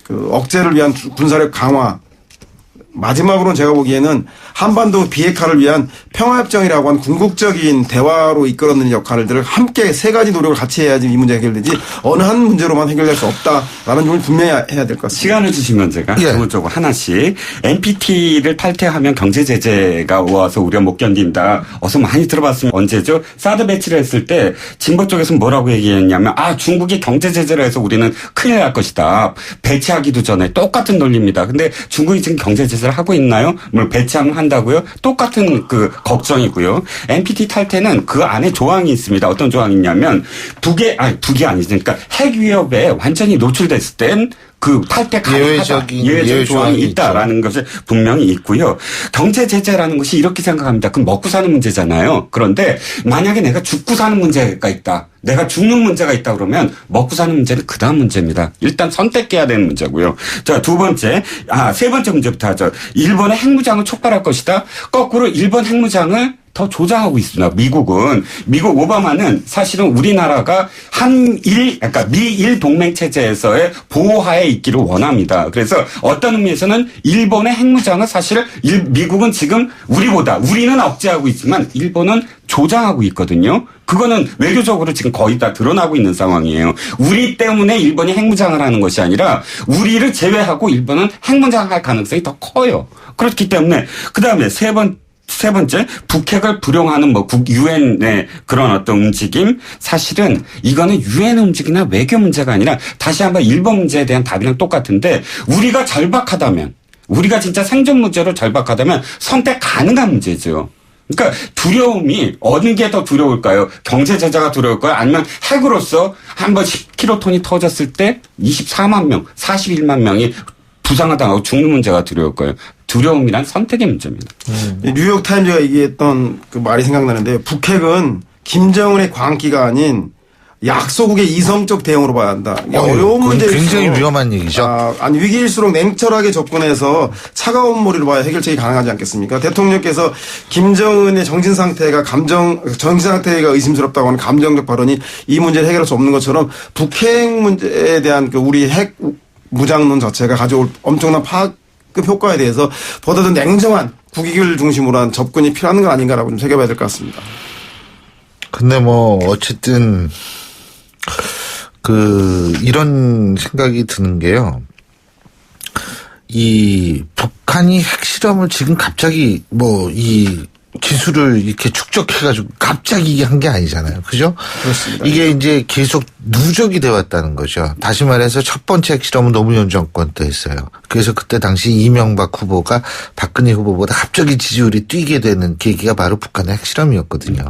억제를 위한 군사력 강화, 마지막으로는 제가 보기에는 한반도 비핵화를 위한 평화협정이라고 하는 궁극적인 대화로 이끌어내는 역할들을 함께 세 가지 노력을 같이 해야지 이 문제 해결되지, 어느 한 문제로만 해결될 수 없다라는 점을 분명히 해야 될 것 같습니다. 시간을 주시면 제가 전문적으로 하나씩, NPT를 탈퇴하면 경제 제재가 와서 우리가 못 견딘다. 어서 많이 들어봤으면 언제죠? 사드 배치를 했을 때 진보 쪽에서는 뭐라고 얘기했냐면 중국이 경제 제재를 해서 우리는 큰일 날 것이다. 배치하기도 전에 똑같은 논리입니다. 근데 중국이 지금 경제 제재를 하고 있나요? 뭘 배치하면 한다고요? 똑같은 걱정이고요. NPT 탈퇴는 그 안에 조항이 있습니다. 어떤 조항이 있냐면 두개 아니지. 그러니까 핵 위협에 완전히 노출됐을 땐 탈퇴 가능하다. 예외적 조항이 있다라는 것이 분명히 있고요. 경제 제재라는 것이 이렇게 생각합니다. 그럼 먹고 사는 문제잖아요. 그런데 만약에 내가 죽고 사는 문제가 있다. 내가 죽는 문제가 있다 그러면 먹고 사는 문제는 그 다음 문제입니다. 일단 선택해야 되는 문제고요. 자, 세 번째 문제부터 하죠. 일본의 핵무장을 촉발할 것이다. 거꾸로 일본 핵무장을 더 조장하고 있습니다. 미국 오바마는 사실은 우리나라가 그러니까 미일 동맹 체제에서의 보호하에 있기를 원합니다. 그래서 어떤 의미에서는 일본의 핵무장을 사실 미국은 지금 우리는 억제하고 있지만 일본은 조장하고 있거든요. 그거는 외교적으로 지금 거의 다 드러나고 있는 상황이에요. 우리 때문에 일본이 핵무장을 하는 것이 아니라 우리를 제외하고 일본은 핵무장할 가능성이 더 커요. 그렇기 때문에 그다음에 세 번째, 북핵을 불용하는 유엔의 그런 어떤 움직임, 사실은 이거는 유엔 움직임이나 외교 문제가 아니라 다시 한번 일본 문제에 대한 답이랑 똑같은데, 우리가 진짜 생존 문제로 절박하다면 선택 가능한 문제죠. 그러니까 두려움이 어느 게 더 두려울까요? 경제 제재가 두려울까요? 아니면 핵으로서 한번 10킬로톤이 터졌을 때 24만 명, 41만 명이 부상을 당하고 죽는 문제가 두려울까요? 두려움이란 선택의 문제입니다. 뉴욕 타임즈가 얘기했던 말이 생각나는데, 북핵은 김정은의 광기가 아닌 약소국의 이성적 대응으로 봐야 한다. 어려운 문제일수록 굉장히 위험한 얘기죠. 위기일수록 냉철하게 접근해서 차가운 머리로 봐야 해결책이 가능하지 않겠습니까? 대통령께서 김정은의 정신 상태가 의심스럽다고 하는 감정적 발언이 이 문제를 해결할 수 없는 것처럼, 북핵 문제에 대한 우리 핵 무장론 자체가 가져올 엄청난 파급 효과에 대해서 보다 더 냉정한 국익을 중심으로 한 접근이 필요한 건 아닌가라고 좀 새겨봐야 될 것 같습니다. 근데 어쨌든 이런 생각이 드는 게요. 이 북한이 핵실험을 지금 갑자기 이 기술을 이렇게 축적해가지고 갑자기 한 게 아니잖아요. 그죠? 그렇습니다. 이게 이제 계속 누적이 되어 왔다는 거죠. 다시 말해서 첫 번째 핵실험은 노무현 정권 때 했어요. 그래서 그때 당시 이명박 후보가 박근혜 후보보다 갑자기 지지율이 뛰게 되는 계기가 바로 북한의 핵실험이었거든요.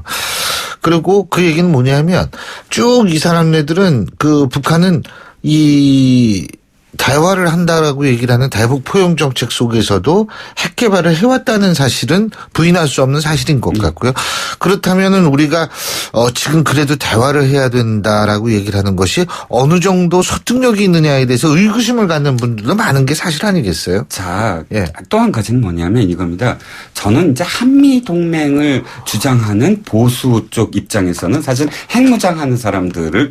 그리고 그 얘기는 뭐냐면 쭉 이 사람네들은 북한은 대화를 한다라고 얘기를 하는 대북 포용 정책 속에서도 핵 개발을 해왔다는 사실은 부인할 수 없는 사실인 것 같고요. 그렇다면은 우리가 지금 그래도 대화를 해야 된다라고 얘기를 하는 것이 어느 정도 설득력이 있느냐에 대해서 의구심을 갖는 분들도 많은 게 사실 아니겠어요? 자, 또 한 가지는 뭐냐면 이겁니다. 저는 이제 한미 동맹을 주장하는 보수 쪽 입장에서는 사실 핵무장하는 사람들을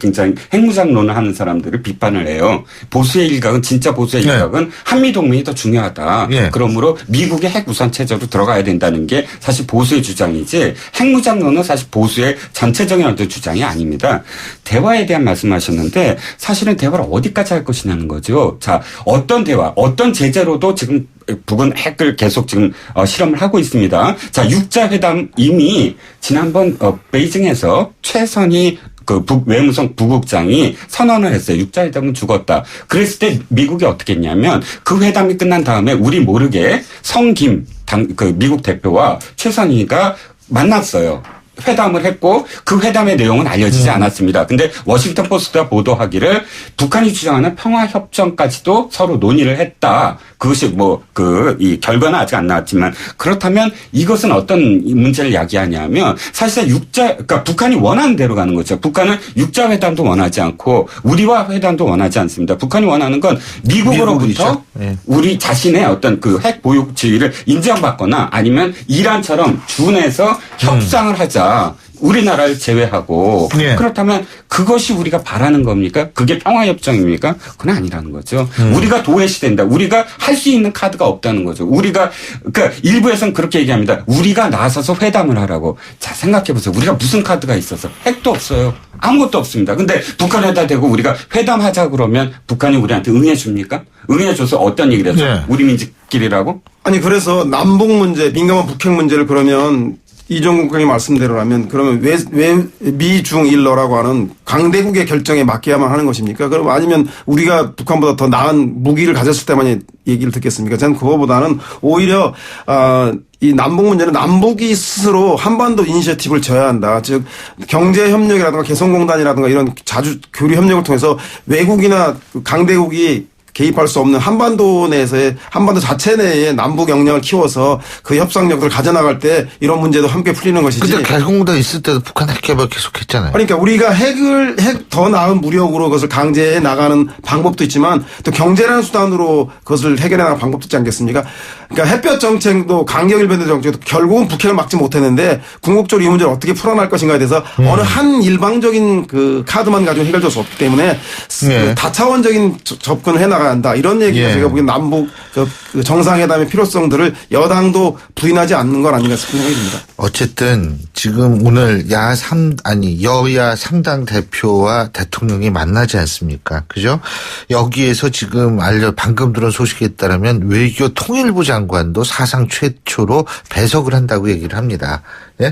핵무장론을 하는 사람들을 비판을 해요. 보수의 일각은 일각은 진짜 보수의 일각은 한미동맹이 더 중요하다. 그러므로 미국의 핵 우선 체제로 들어가야 된다는 게 사실 보수의 주장이지 핵무장론은 사실 보수의 전체적인 어떤 주장이 아닙니다. 대화에 대한 말씀하셨는데 사실은 대화를 어디까지 할 것이냐는 거죠. 자, 어떤 대화, 어떤 제재로도 지금 북은 핵을 계속 지금 실험을 하고 있습니다. 자, 육자회담 이미 지난번 베이징에서 최선희 외무성 부국장이 선언을 했어요. 육자회담은 죽었다. 그랬을 때 미국이 어떻게 했냐면 그 회담이 끝난 다음에 우리 모르게 성김 미국 대표와 최선희가 만났어요. 회담을 했고 그 회담의 내용은 알려지지 않았습니다. 근데 워싱턴 포스트가 보도하기를 북한이 주장하는 평화협정까지도 서로 논의를 했다. 그것이 이 결과는 아직 안 나왔지만 그렇다면 이것은 어떤 문제를 야기하냐면 사실상 그러니까 북한이 원하는 대로 가는 거죠. 북한은 육자회담도 원하지 않고 우리와 회담도 원하지 않습니다. 북한이 원하는 건 미국으로부터 우리 자신의 어떤 그 핵 보유 지위를 인정받거나 아니면 이란처럼 준해서 협상을 하자. 우리나라를 제외하고 그렇다면 그것이 우리가 바라는 겁니까? 그게 평화협정입니까? 그건 아니라는 거죠. 우리가 도외시된다. 우리가 할 수 있는 카드가 없다는 거죠. 그러니까 일부에서는 그렇게 얘기합니다. 우리가 나서서 회담을 하라고. 자, 생각해보세요. 우리가 무슨 카드가 있어서 핵도 없어요. 아무것도 없습니다. 근데 북한에다 대고 우리가 회담하자 그러면 북한이 우리한테 응해줍니까? 응해줘서 어떤 얘기를 해서 우리 민족끼리라고? 아니 그래서 남북 문제, 민감한 북핵 문제를 그러면 이종국 국장의 말씀대로라면 그러면 왜 미중일러라고 하는 강대국의 결정에 맡겨야만 하는 것입니까? 그럼 아니면 우리가 북한보다 더 나은 무기를 가졌을 때만 얘기를 듣겠습니까? 저는 그거보다는 오히려 이 남북 문제는 남북이 스스로 한반도 이니셔티브를 져야 한다. 즉 경제협력이라든가 개성공단이라든가 이런 자주 교류 협력을 통해서 외국이나 강대국이 개입할 수 없는 한반도 내에서의 한반도 자체 내에 남북 역량을 키워서 그 협상력을 가져나갈 때 이런 문제도 함께 풀리는 것이지. 근데 개성공단 있을 때도 북한 핵 개발 계속했잖아요. 그러니까 우리가 핵 더 나은 무력으로 그것을 강제해 나가는 방법도 있지만 또 경제라는 수단으로 그것을 해결해 나가는 방법도 있지 않겠습니까? 그러니까 햇볕 정책도 강경일변도 정책도 결국은 북핵을 막지 못했는데 궁극적으로 이 문제를 어떻게 풀어날 것인가에 대해서 어느 한 일방적인 그 카드만 가지고 해결될 수 없기 때문에 다차원적인 접근을 해 나가야 한다. 이런 얘기가 제가 보기엔 남북 그 정상회담의 필요성들을 여당도 부인하지 않는 건 아닌가 싶은 생각이 듭니다. 어쨌든 지금 오늘 여야 3당 대표와 대통령이 만나지 않습니까? 그죠? 여기에서 지금 방금 들은 소식에 따르면 외교통일부 장관도 사상 최초로 배석을 한다고 얘기를 합니다. 예?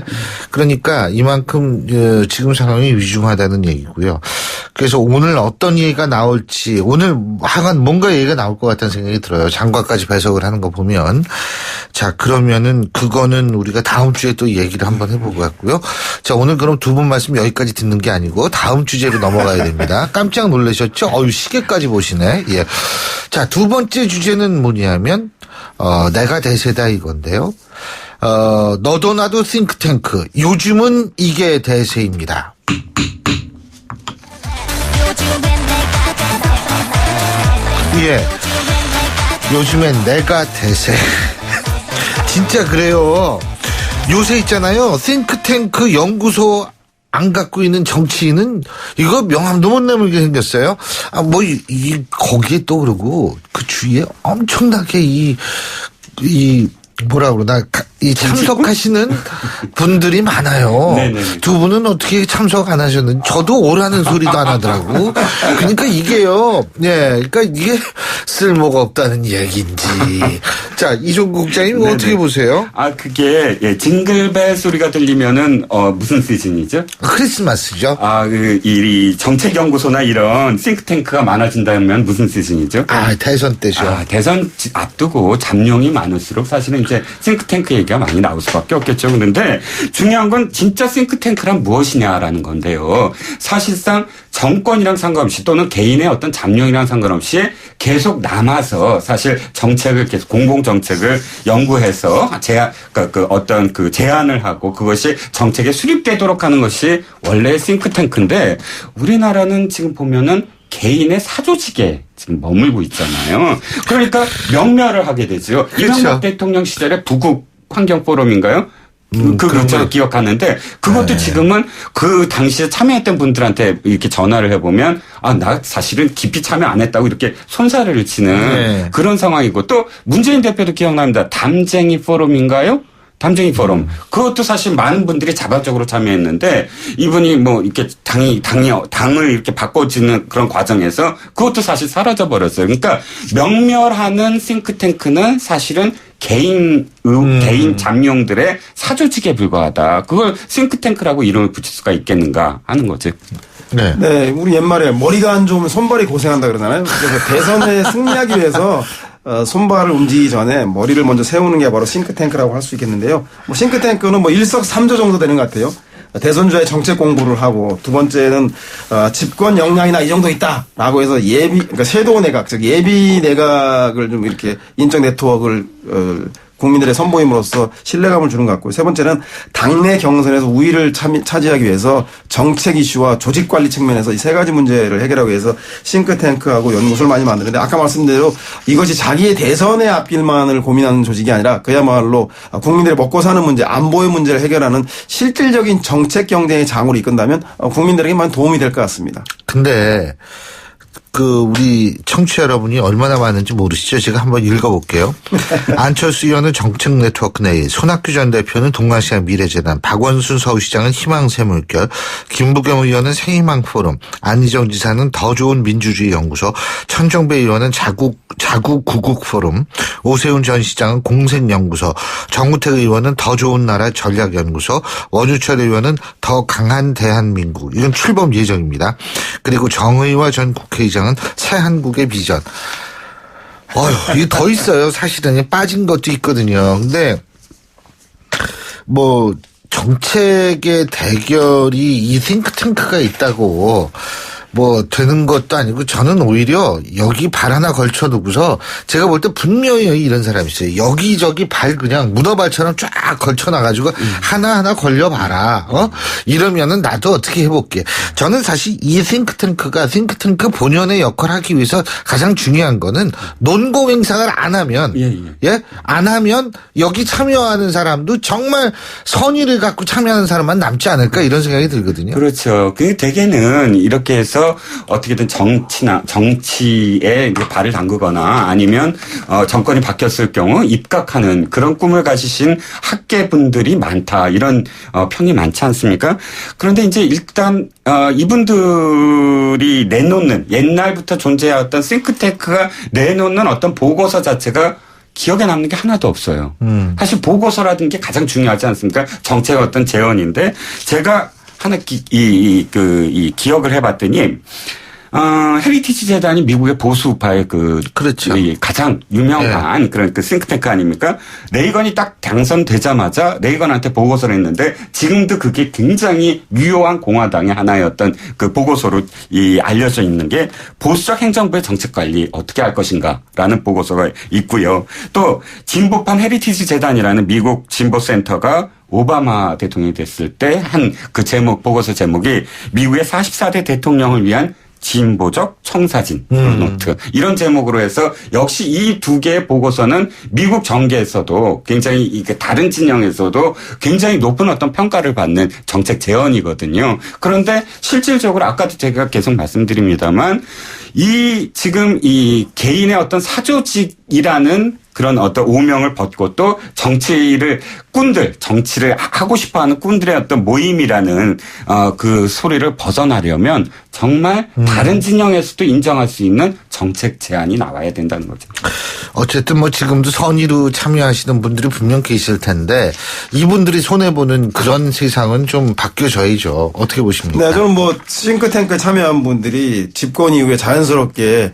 그러니까 이만큼 지금 상황이 위중하다는 얘기고요. 그래서 오늘 어떤 얘기가 나올지 오늘 하여간 뭔가 얘기가 나올 것 같다는 생각이 들어요. 장관까지 배석을 하는 거 보면. 자, 그러면은 그거는 우리가 다음 주에 또 얘기를 한번 해보고 같고요. 자, 오늘 그럼 두 분 말씀 여기까지 듣는 게 아니고 다음 주제로 넘어가야 됩니다. 깜짝 놀라셨죠? 시계까지 보시네. 예. 자, 두 번째 주제는 뭐냐면 내가 대세다 이건데요. 너도 나도 싱크탱크. 요즘은 이게 대세입니다. 예. 요즘엔 내가 대세. 진짜 그래요. 요새 있잖아요. 싱크탱크 연구소 안 갖고 있는 정치인은 이거 명함도 못 내밀게 생겼어요. 거기에 또 그러고 그 주위에 엄청나게 뭐라 그러나 이 참석하시는 분들이 많아요. 네네. 두 분은 어떻게 참석 안 하셨는지 저도 오라는 소리도 안 하더라고. 그러니까 이게요. 그러니까 이게 쓸모가 없다는 얘기인지. 자, 이종국 국장님 이거 어떻게 보세요? 그게 징글벨 소리가 들리면은 무슨 시즌이죠? 크리스마스죠. 이 정책연구소나 이런 싱크탱크가 많아진다면 무슨 시즌이죠? 대선 때죠. 대선 앞두고 잠룡이 많을수록 사실은 이제 싱크탱크 얘기가 많이 나올 수밖에 없겠죠. 그런데 중요한 건 진짜 싱크탱크란 무엇이냐라는 건데요. 사실상 정권이랑 상관없이 또는 개인의 어떤 잠룡이랑 상관없이 계속 남아서 사실 정책을 계속 공공정책을 연구해서 어떤 제안을 하고 그것이 정책에 수립되도록 하는 것이 원래 싱크탱크인데 우리나라는 지금 보면은 개인의 사조직에 지금 머물고 있잖아요. 그러니까 명멸을 하게 되죠. 그렇죠. 이명박 대통령 시절에 부국 환경포럼인가요? 글자로 기억하는데 그것도 지금은 그 당시에 참여했던 분들한테 이렇게 전화를 해보면 나 사실은 깊이 참여 안 했다고 이렇게 손사래를 치는 그런 상황이고 또 문재인 대표도 기억납니다. 담쟁이 포럼인가요? 담쟁이 포럼. 그것도 사실 많은 분들이 자발적으로 참여했는데 이분이 뭐 이렇게 당을 이렇게 바꿔주는 그런 과정에서 그것도 사실 사라져 버렸어요. 그러니까 명멸하는 싱크탱크는 사실은 개인 잠룡들의 사조직에 불과하다. 그걸 싱크탱크라고 이름을 붙일 수가 있겠는가 하는 거지. 네, 우리 옛말에 머리가 안 좋으면 손발이 고생한다 그러잖아요. 그래서 대선에 승리하기 위해서 손발을 움직이기 전에 머리를 먼저 세우는 게 바로 싱크탱크라고 할 수 있겠는데요. 뭐 싱크탱크는 뭐 일석삼조 정도 되는 것 같아요. 대선주의 정책 공부를 하고 두 번째는 집권 역량이나 이 정도 있다라고 해서 그러니까 섀도우 내각, 즉 예비 내각을 좀 이렇게 인적 네트워크를 국민들의 선보임으로써 신뢰감을 주는 것 같고 세 번째는 당내 경선에서 우위를 차지하기 위해서 정책 이슈와 조직 관리 측면에서 이 세 가지 문제를 해결하기 위해서 싱크탱크하고 연구소를 많이 만드는데 아까 말씀드린 대로 이것이 자기의 대선의 앞길만을 고민하는 조직이 아니라 그야말로 국민들의 먹고 사는 문제, 안보의 문제를 해결하는 실질적인 정책 경쟁의 장으로 이끈다면 국민들에게 많은 도움이 될 것 같습니다. 근데 우리 청취자 여러분이 얼마나 많은지 모르시죠? 제가 한번 읽어볼게요. 안철수 의원은 정책 네트워크 내일, 손학규 전 대표는 동아시아 미래재단, 박원순 서울시장은 희망샘물결, 김부겸 의원은 새희망 포럼, 안희정 지사는 더 좋은 민주주의 연구소, 천정배 의원은 자국 구국 포럼, 오세훈 전 시장은 공생연구소, 정우택 의원은 더 좋은 나라 전략연구소, 원유철 의원은 더 강한 대한민국. 이건 출범 예정입니다. 그리고 정의화 전 국회의장은 새 한국의 비전. 이게 더 있어요. 사실은 빠진 것도 있거든요. 근데 뭐 정책의 대결이 이 싱크탱크가 있다고 뭐 되는 것도 아니고 저는 오히려 여기 발 하나 걸쳐두고서 제가 볼 때 분명히 이런 사람이 있어요. 여기저기 발 그냥 문어발처럼 쫙 걸쳐놔가지고 하나하나 걸려봐라. 이러면은 나도 어떻게 해볼게. 저는 사실 이 싱크탱크 본연의 역할을 하기 위해서 가장 중요한 거는 논공 행사를 안 하면 안 하면 여기 참여하는 사람도 정말 선의를 갖고 참여하는 사람만 남지 않을까 이런 생각이 들거든요. 그렇죠. 그 대개는 이렇게 해서 어떻게든 정치에 발을 담그거나 아니면 정권이 바뀌었을 경우 입각하는 그런 꿈을 가지신 학계분들이 많다. 이런 평이 많지 않습니까? 그런데 이제 일단 이분들이 내놓는 옛날부터 존재해왔던 싱크탱크가 내놓는 어떤 보고서 자체가 기억에 남는 게 하나도 없어요. 사실 보고서라는 게 가장 중요하지 않습니까? 정책의 어떤 재현인데 제가 하나 기억을 해봤더니 헤리티지 재단이 미국의 보수파의 그렇죠. 가장 유명한 그런 싱크탱크 아닙니까? 레이건이 딱 당선되자마자 레이건한테 보고서를 했는데 지금도 그게 굉장히 유효한 공화당의 하나의 어떤 그 보고서로 알려져 있는 게 보수적 행정부의 정책 관리 어떻게 할 것인가라는 보고서가 있고요. 또 진보판 헤리티지 재단이라는 미국 진보 센터가 오바마 대통령이 됐을 때 한 그 보고서 제목이 미국의 44대 대통령을 위한 진보적 청사진 노트 이런 제목으로 해서 역시 이 두 개의 보고서는 미국 정계에서도 굉장히 다른 진영에서도 굉장히 높은 어떤 평가를 받는 정책 제언이거든요. 그런데 실질적으로 아까도 제가 계속 말씀드립니다만 지금 이 개인의 어떤 사조직이라는 그런 어떤 오명을 벗고 또 정치를 하고 싶어하는 꾼들의 어떤 모임이라는 그 소리를 벗어나려면 정말 다른 진영에서도 인정할 수 있는 정책 제안이 나와야 된다는 거죠. 어쨌든 뭐 지금도 선의로 참여하시는 분들이 분명 계실 텐데 이분들이 손해보는 그런 세상은 좀 바뀌어져야죠. 어떻게 보십니까? 네, 저는 뭐 싱크탱크에 참여한 분들이 집권 이후에 자연스럽게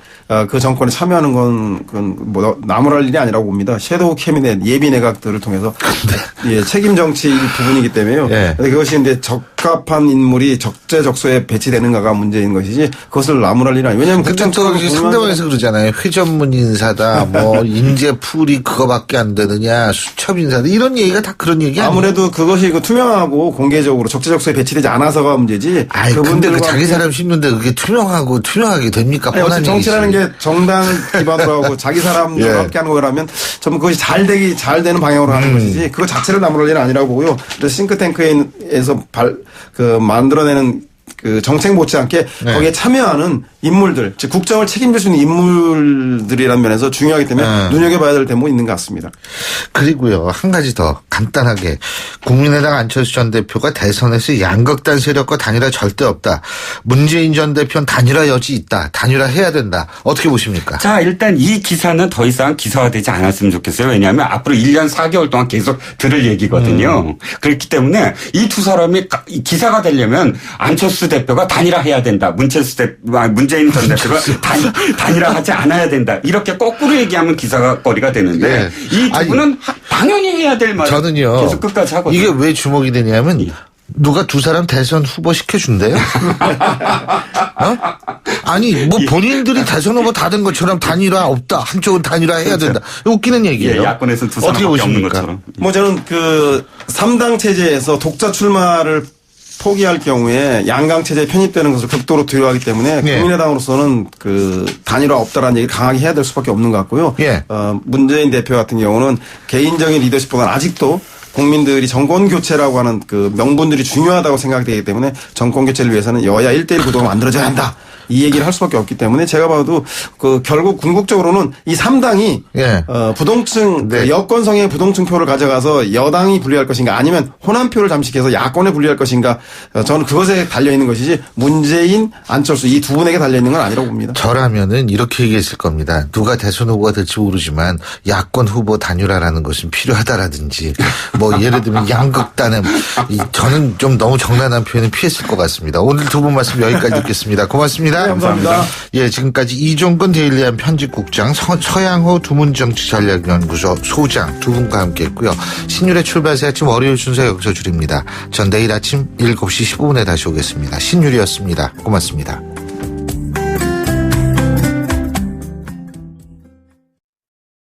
그 정권에 참여하는 건 그건 뭐 나무랄 일이 아니라고 봅니다. 섀도우 캐비넷 예비 내각들을 통해서 책임 정치 부분이기 때문에요. 그것이 이제 적합한 인물이 적재적소에 배치되는가가 문제인 것이지 그것을 나무랄 일은 아니에요. 왜냐하면 근데 또 상대방에서 그러잖아요. 회전문 인사다, 뭐 인재풀이 그거밖에 안 되느냐, 수첩 인사다 이런 얘기가 다 그런 얘기 아니에요? 아무래도 그것이 투명하고 공개적으로 적재적소에 배치되지 않아서가 문제지. 아니 근데 그 자기 사람 심는데 그게 투명하게 됩니까? 아니, 정치라는 게 정당 기반으로 하고 자기 사람들과 예. 함께 하는 거라면 전부 그것이 잘 되는 방향으로 하는 것이지 그거 자체를 나무랄 일은 아니라고 보고요. 그래서 싱크탱크에서 만들어내는 그 정책 못지않게 네. 거기에 참여하는 인물들, 즉 국정을 책임질 수 있는 인물들이라는 면에서 중요하기 때문에 눈여겨봐야 될 대목이 있는 것 같습니다. 그리고요, 한 가지 더 간단하게 국민의당 안철수 전 대표가 대선에서 양극단 세력과 단일화 절대 없다. 문재인 전 대표는 단일화 여지 있다. 단일화해야 된다. 어떻게 보십니까? 자, 일단 이 기사는 더 이상 기사화되지 않았으면 좋겠어요. 왜냐하면 앞으로 1년 4개월 동안 계속 들을 얘기거든요. 그렇기 때문에 이 두 사람이 기사가 되려면 안철수 대표가 단일화해야 된다. 문재인 전 대표가 단일화하지 않아야 된다. 이렇게 거꾸로 얘기하면 기사거리가 되는데 이 두 분은 당연히 해야 될 말. 저는요. 계속 끝까지 하거든요. 이게 왜 주목이 되냐면 누가 두 사람 대선 후보 시켜준대요? 어? 아니 뭐 본인들이 대선 후보 다 된 것처럼 단일화 없다. 한쪽은 단일화 해야 된다. 웃기는 얘기예요. 예, 야권에서는 두 사람밖에 없는 것처럼. 뭐 저는 그 3당 체제에서 독자 출마를 포기할 경우에 양강 체제에 편입되는 것을 극도로 두려워하기 때문에 국민의당으로서는 그 단일화 없다라는 얘기를 강하게 해야 될 수밖에 없는 것 같고요. 문재인 대표 같은 경우는 개인적인 리더십보다는 아직도 국민들이 정권 교체라고 하는 그 명분들이 중요하다고 생각되기 때문에 정권 교체를 위해서는 여야 1대1 구도가 만들어져야 한다. 이 얘기를 할 수밖에 없기 때문에 제가 봐도 그 결국 궁극적으로는 이 3당이 부동층 여권성의 부동층 표를 가져가서 여당이 분리할 것인가 아니면 호남표를 잠식해서 야권에 분리할 것인가 저는 그것에 달려 있는 것이지 문재인, 안철수 이 두 분에게 달려 있는 건 아니라고 봅니다. 저라면은 이렇게 얘기했을 겁니다. 누가 대선 후보가 될지 모르지만 야권 후보 단일화라는 것은 필요하다라든지 뭐 예를 들면 양극단은 저는 좀 너무 정난한 표현은 피했을 것 같습니다. 오늘 두 분 말씀 여기까지 듣겠습니다. 고맙습니다. 감사합니다. 예, 지금까지 이종근 데일리안 편집국장, 서양호 두문정치전략연구소 소장 두 분과 함께했고요. 신율의 출발새 아침 월요일 순서 여기서 줄입니다. 전 내일 아침 7시 15분에 다시 오겠습니다. 신율이었습니다. 고맙습니다.